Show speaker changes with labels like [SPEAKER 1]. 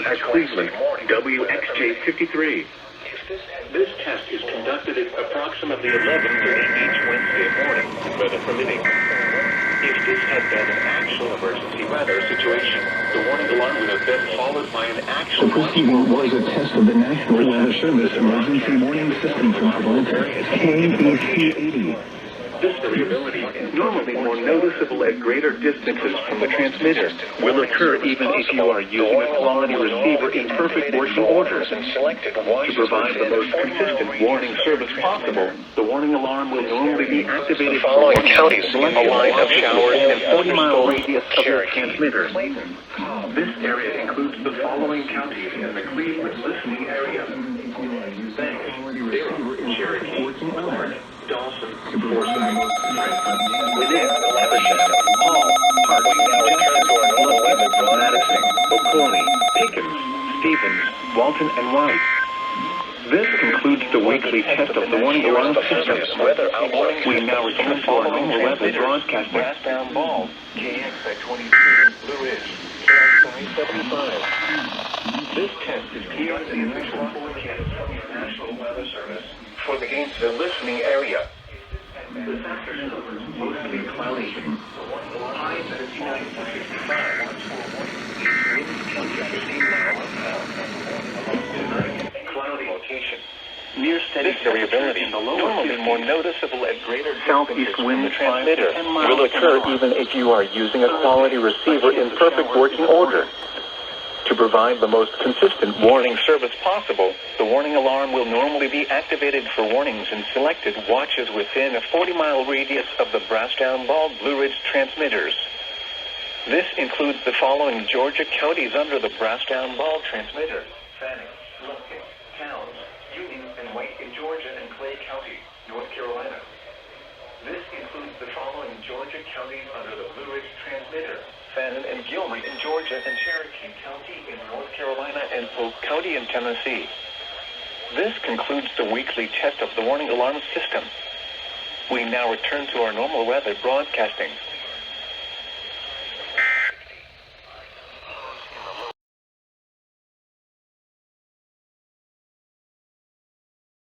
[SPEAKER 1] at Cleveland, WXJ 53. This test is conducted at approximately 11:30 each Wednesday morning, weather permitting. If this had been an actual emergency weather situation, the warning alarm would have been followed by an actual...
[SPEAKER 2] The proceeding was a test of the National Weather Service Emergency Warning System Principles, KEC 80.
[SPEAKER 1] This variability, normally more noticeable at greater distances from the transmitter, will occur even if you are using a quality receiver in perfect working order. To provide the most consistent warning service possible, the warning alarm will normally be activated for counties in the line of showers and 40-mile radius of the transmitter. This area includes the following counties in the Cleveland listening area: Banks, Durham, Cherokee, Clark, Dawson, Forsyth, Within, Lebanon, Hall, Park, Madison, Oconee, Pickens, Stevens, Walton, and White. This concludes the weekly test of the warning alarm system. We now return to our normal weather broadcasting. Brassbound Ball, KX-23, Blue Ridge, KX-75. This test is beyond the official forecast from the National Weather Service for the Gainesville listening area. This afternoon, mostly cloudy. High 39 to 65. Cloudy location. Near steady variability, normally more noticeable at greater southeast wind transmitter, will occur even if you are using a quality receiver in perfect working order. To provide the most consistent warning service possible, the warning alarm will normally be activated for warnings in selected watches within a 40-mile radius of the Brassbound Ball Blue Ridge transmitters. This includes the following Georgia counties under the Brassbound Ball transmitter: Fanning, Lumpkin, Towns, Union, and Wake in Georgia, and Clay County, North Carolina. This includes the following Georgia counties under the Blue Ridge transmitter: Fannin and Gilroy in Georgia, and Cherokee County in North Carolina, and Polk County in Tennessee. This concludes the weekly test of the warning alarm system. We now return to our normal weather broadcasting.